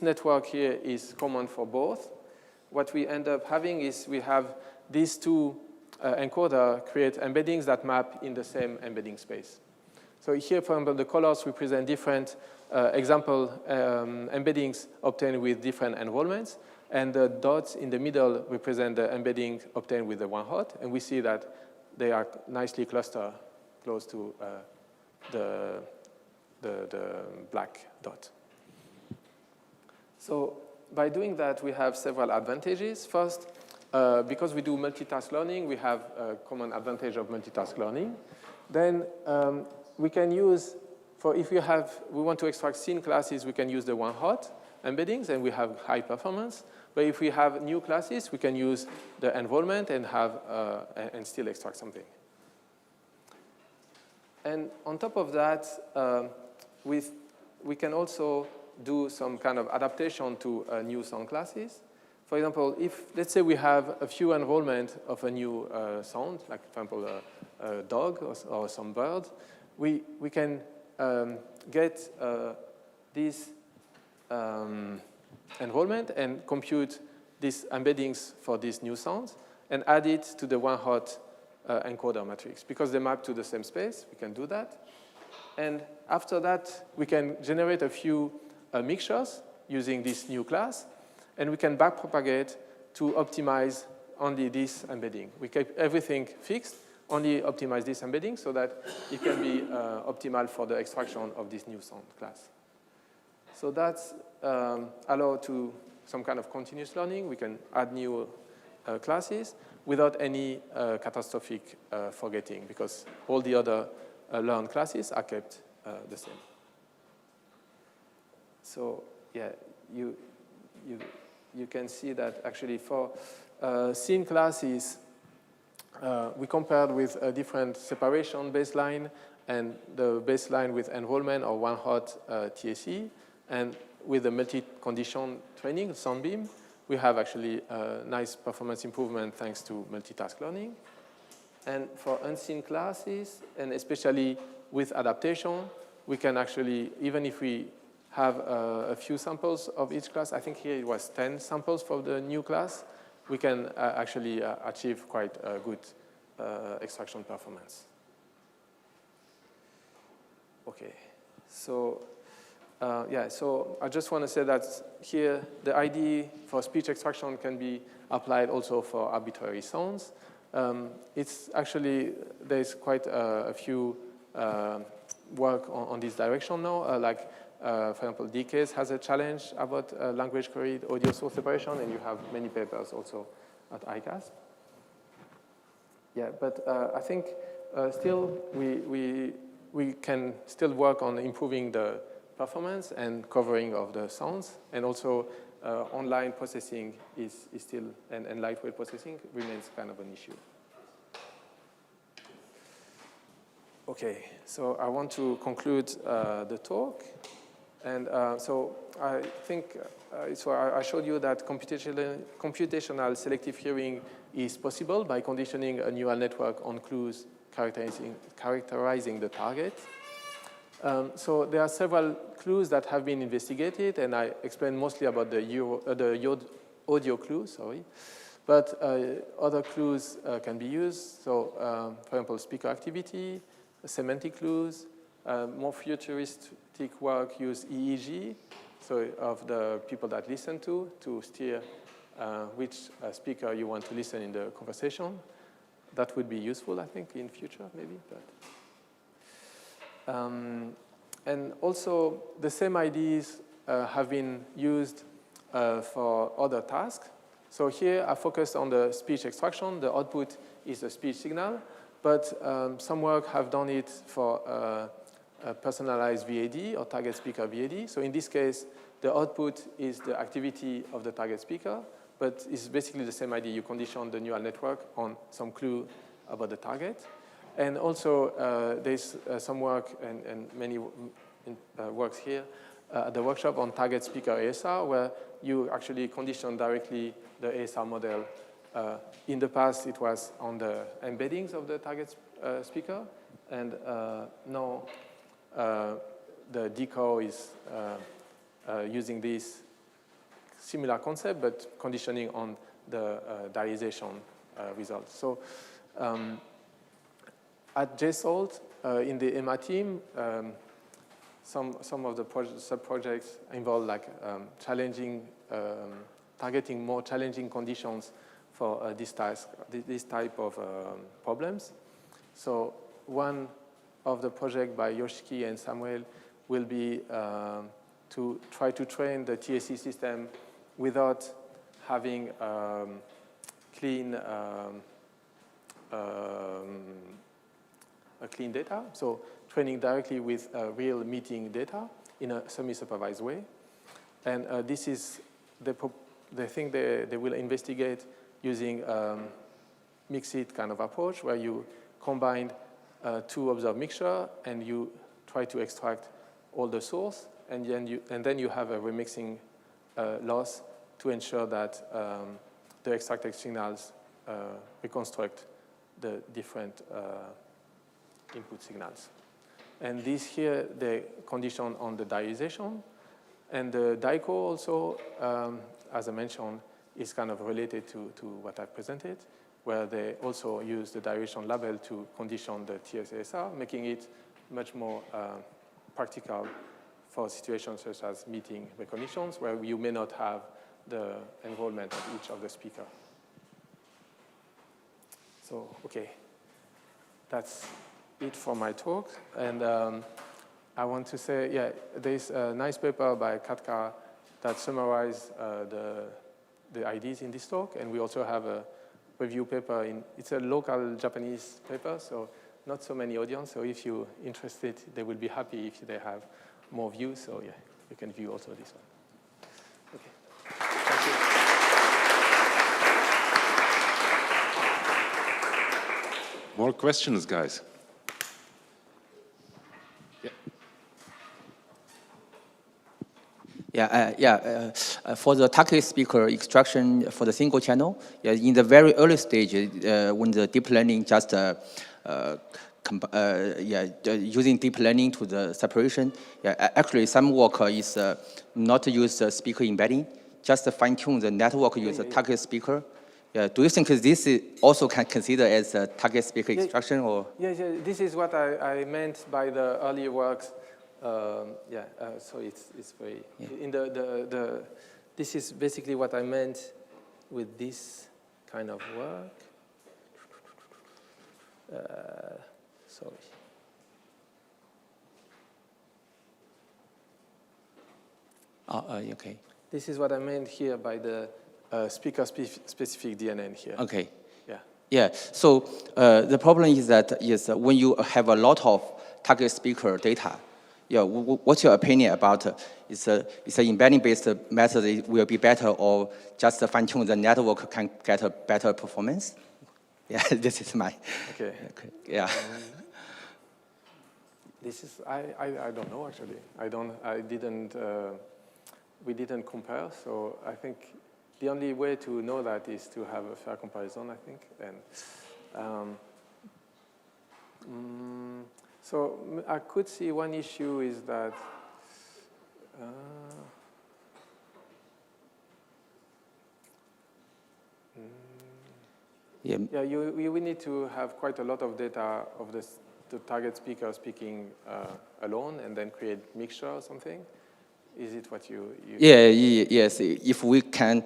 network here is common for both, what we end up having is we have these two encoder create embeddings that map in the same embedding space. So here, for example, the colors represent different example embeddings obtained with different enrollments, and the dots in the middle represent the embedding obtained with the one hot, and we see that they are nicely clustered close to the black dot. So by doing that, we have several advantages. First, because we do multitask learning, we have a common advantage of multitask learning. Then we can use, if we want to extract scene classes, we can use the one hot embeddings, and we have high performance. But if we have new classes, we can use the enrollment and and still extract something. And on top of that, we can also do some kind of adaptation to new sound classes. For example, let's say we have a few enrollment of a new sound, like for example a dog or some bird, we can get this enrollment and compute these embeddings for these new sounds and add it to the one hot encoder matrix. Because they map to the same space, we can do that. And after that, we can generate a few mixtures using this new class, and we can backpropagate to optimize only this embedding. We keep everything fixed, only optimize this embedding so that it can be optimal for the extraction of this new sound class. So that's allowed to some kind of continuous learning. We can add new classes without any catastrophic forgetting, because all the other learned classes are kept the same. So yeah, you can see that actually for scene classes, we compared with a different separation baseline and the baseline with enrollment or one hot TAC, and with the multi-condition training, Soundbeam, we have actually a nice performance improvement thanks to multitask learning. And for unseen classes, and especially with adaptation, we can actually, even if we have a few samples of each class, I think here it was 10 samples for the new class, we can actually achieve quite a good extraction performance. Okay, so so I just want to say that here the IDE for speech extraction can be applied also for arbitrary sounds. It's actually, there's quite a few work on this direction now. For example, DKS has a challenge about language queried audio source separation, and you have many papers also at ICASP. Yeah, but I think still we can still work on improving the performance and covering of the sounds, and also online processing is still, and lightweight processing remains kind of an issue. Okay, so I want to conclude the talk. And so I think, I showed you that computational selective hearing is possible by conditioning a neural network on clues characterizing the target. So there are several clues that have been investigated, and I explained mostly about the audio clues, sorry. But other clues can be used. So for example, speaker activity, semantic clues, more futuristic work use EEG, so of the people that listen to steer which speaker you want to listen in the conversation. That would be useful, I think, in future, maybe. But. And also, the same ideas have been used for other tasks. So here I focused on the speech extraction. The output is a speech signal, but some work have done it for a personalized VAD or target speaker VAD. So in this case, the output is the activity of the target speaker, but it's basically the same idea. You condition the neural network on some clue about the target. And also, there's some work and many works here at the workshop on target speaker ASR, where you actually condition directly the ASR model. In the past, it was on the embeddings of the target speaker, and now the deco is using this similar concept, but conditioning on the diarization results. So at JSALT, in the EMA team, some of the sub-projects involve like challenging, targeting more challenging conditions for this type of problems. So one of the project by Yoshiki and Samuel will be to try to train the TSC system without having clean data. So training directly with real meeting data in a semi-supervised way. And this is the thing they will investigate using mixed kind of approach, where you combine two observed mixture and you try to extract all the source, and then you have a remixing loss to ensure that the extracted signals reconstruct the different input signals. And this here, the condition on the diarization. And the DICO also, as I mentioned, is kind of related to what I presented, where they also use the diarization label to condition the TSASR, making it much more practical for situations such as meeting recognitions, where you may not have the enrollment of each of the speaker. So, okay, that's it for my talk. And I want to say, yeah, there's a nice paper by Katka that summarizes the ideas in this talk, and we also have a review paper it's a local Japanese paper, so not so many audience. So if you're interested, they will be happy if they have more views. So yeah, you can view also this one. Okay. Thank you. More questions, guys? For the target speaker extraction for the single channel, in the very early stage, when the deep learning just using deep learning to the separation, actually some work is not to use the speaker embedding, just fine-tune the network use the target speaker. Do you think this is also can consider as a target speaker extraction, or? This is what I meant by the early works. So it's very in this is basically what I meant with this kind of work. Sorry. Okay. This is what I meant here by the speaker-specific DNN here. Okay. Yeah. So the problem is that when you have a lot of target speaker data, what's your opinion about is an embedding-based method will be better, or just fine-tune the network can get a better performance? This is my. Okay. This is I don't know actually. We didn't compare, so I think the only way to know that is to have a fair comparison, I think. And so I could see one issue is that we need to have quite a lot of data of the target speaker speaking alone and then create mixture or something. Is it what you yes. If we can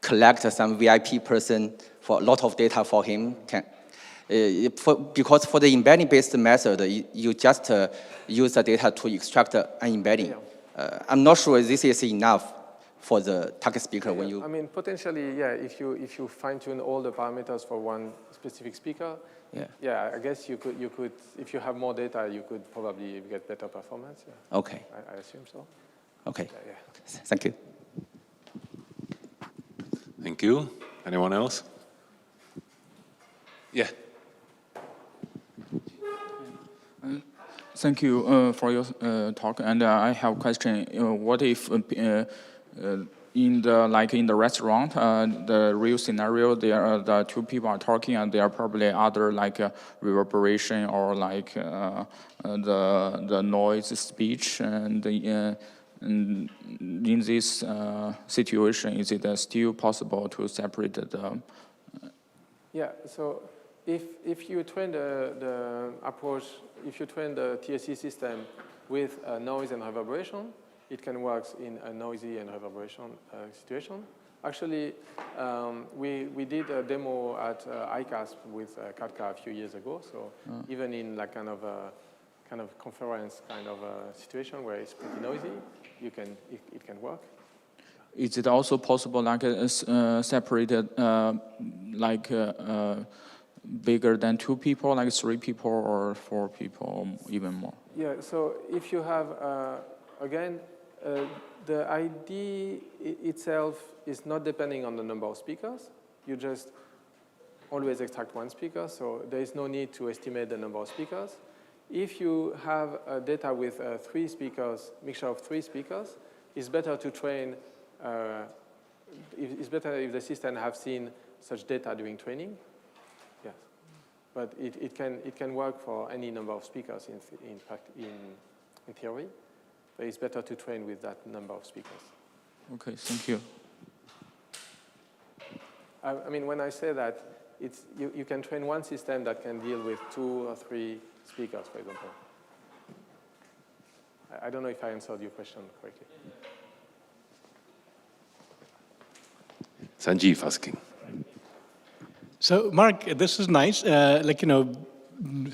collect some VIP person for a lot of data for him, because for the embedding-based method, you just use the data to extract an embedding. I'm not sure this is enough for the target speaker when you... I mean, potentially, yeah, if you fine-tune all the parameters for one specific speaker, yeah, I guess you could, if you have more data, you could probably get better performance. Yeah. Okay. I assume so. Okay. Yeah. Thank you. Thank you. Anyone else? Yeah. Thank you for your talk. And I have a question. What if in the restaurant, the real scenario, the two people are talking, and there are probably other reverberation or the noise speech, and in this situation, is it still possible to separate the? Yeah. So if you train the approach, if you train the TSC system with noise and reverberation, it can work in a noisy and reverberation situation. Actually, we did a demo at ICASP with Katka a few years ago. So even in kind of conference kind of a situation where it's pretty noisy, it can work. Is it also possible separated bigger than 2 people, like 3 people or 4 people, or even more? Yeah. So if you have again. The ID itself is not depending on the number of speakers. You just always extract 1 speaker, so there is no need to estimate the number of speakers. If you have data with 3 speakers, mixture of 3 speakers, it's better to train. It's better if the system have seen such data during training. Yes, but it can work for any number of speakers in theory. But it's better to train with that number of speakers. Okay, thank you. I mean, when I say that, you can train one system that can deal with 2 or 3 speakers, for example. I don't know if I answered your question correctly. Sanjeev asking. So, Marc, this is nice.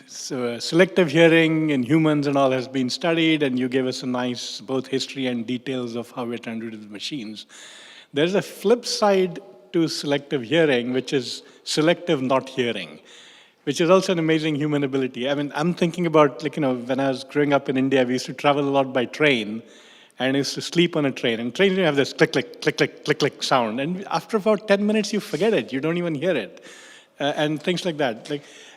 So selective hearing in humans and all has been studied, and you gave us a nice both history and details of how we're trying to do it with machines. There's a flip side to selective hearing, which is selective not hearing, which is also an amazing human ability. I mean, I'm thinking about, when I was growing up in India, we used to travel a lot by train, and I used to sleep on a train. And trains have this click, click, click, click, click, click sound. And after about 10 minutes, you forget it. You don't even hear it. And things like that.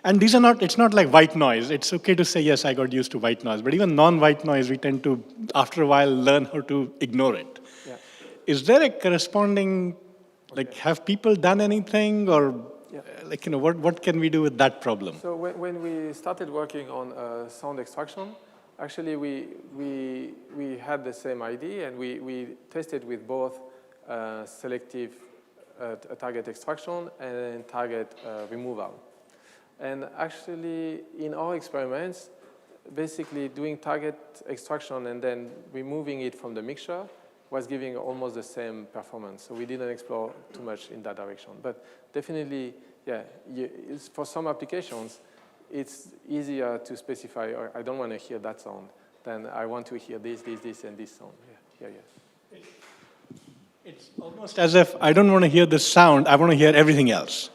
And these are not, it's not like white noise. It's okay to say, yes, I got used to white noise. But even non-white noise, we tend to, after a while, learn how to ignore it. Yeah. Is there a corresponding, have people done anything? Or, what can we do with that problem? So when we started working on sound extraction, actually we had the same idea, and we tested with both selective target extraction and target removal. And actually, in our experiments, basically doing target extraction and then removing it from the mixture was giving almost the same performance. So we didn't explore too much in that direction. But definitely, yeah, for some applications, it's easier to specify, or I don't want to hear that sound, than I want to hear this, and this sound. Yeah. It's almost as if I don't want to hear this sound, I want to hear everything else.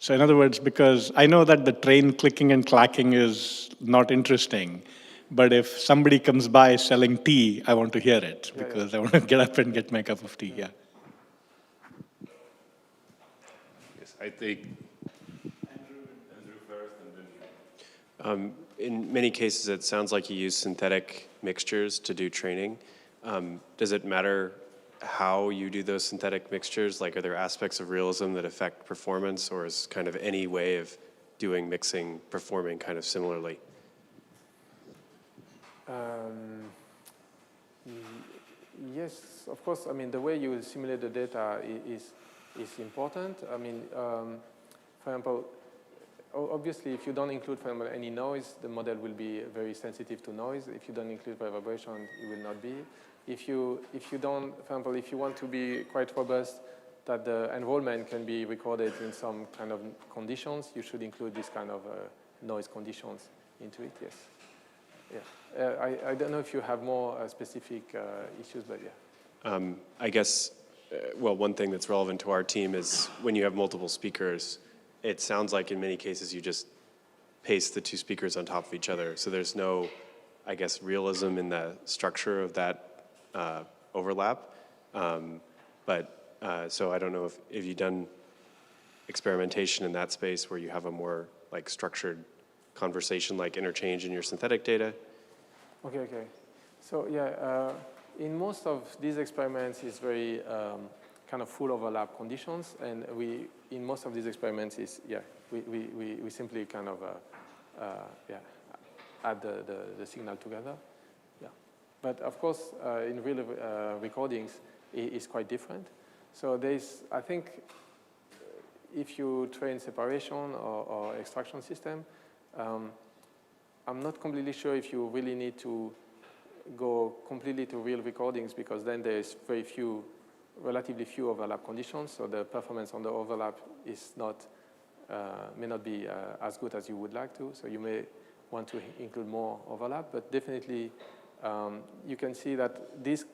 So in other words, because I know that the train clicking and clacking is not interesting, but if somebody comes by selling tea, I want to hear it, because I want to get up and get my cup of tea, yeah. Yes, I take Andrew first, and then in many cases, it sounds like you use synthetic mixtures to do training. Does it matter how you do those synthetic mixtures? Like, are there aspects of realism that affect performance, or is kind of any way of doing mixing performing kind of similarly? Yes, of course. I mean, the way you simulate the data is important. I mean, for example, obviously, if you don't include, for example, any noise, the model will be very sensitive to noise. If you don't include reverberation, it will not be. If you don't, for example, if you want to be quite robust, that the enrollment can be recorded in some kind of conditions, you should include this kind of noise conditions into it, yes. Yeah. I don't know if you have more specific issues, but yeah. I guess, well, one thing that's relevant to our team is when you have multiple speakers, it sounds like in many cases you just paste the two speakers on top of each other. So there's no, I guess, realism in the structure of that overlap. So I don't know if you've done experimentation in that space where you have a more like structured conversation, like interchange in your synthetic data. Okay. So yeah, in most of these experiments, it's very kind of full overlap conditions, and in most of these experiments, we simply kind of add the signal together. Yeah, but of course, in real recordings, it's quite different. So I think, if you train separation or extraction system, I'm not completely sure if you really need to go completely to real recordings, because then there's relatively few overlap conditions, so the performance on the overlap is may not be as good as you would like to. So you may want to include more overlap, but definitely you can see that this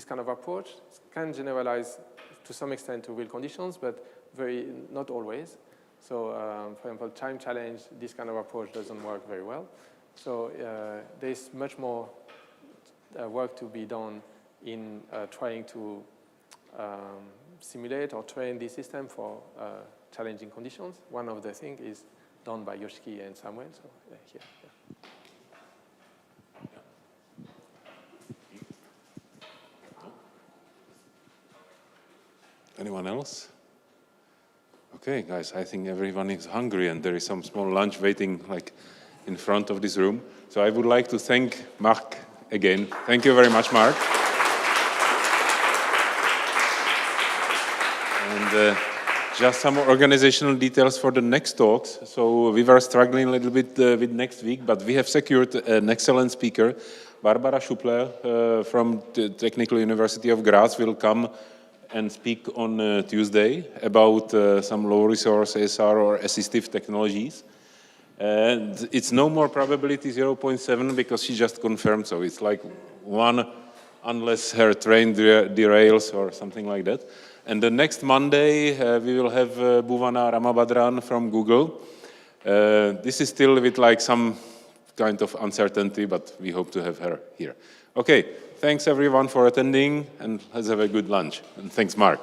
kind of approach can generalize to some extent to real conditions, but not always. So for example, time challenge, this kind of approach doesn't work very well. So there's much more work to be done in trying to simulate or train this system for challenging conditions. One of the things is done by Yoshiki and Samuel. So here. Anyone else? Okay, guys, I think everyone is hungry and there is some small lunch waiting like in front of this room. So I would like to thank Marc again. Thank you very much, Marc. And just some organizational details for the next talks. So we were struggling a little bit with next week, but we have secured an excellent speaker. Barbara Schuppler from the Technical University of Graz will come and speak on Tuesday about some low resource ASR or assistive technologies. And it's no more probability 0.7 because she just confirmed, so it's like 1 unless her train derails or something like that. And the next Monday we will have Bhuvana Ramabhadran from Google. This is still with like some kind of uncertainty, but we hope to have her here. Okay. Thanks everyone for attending, and let's have a good lunch. And thanks, Marc.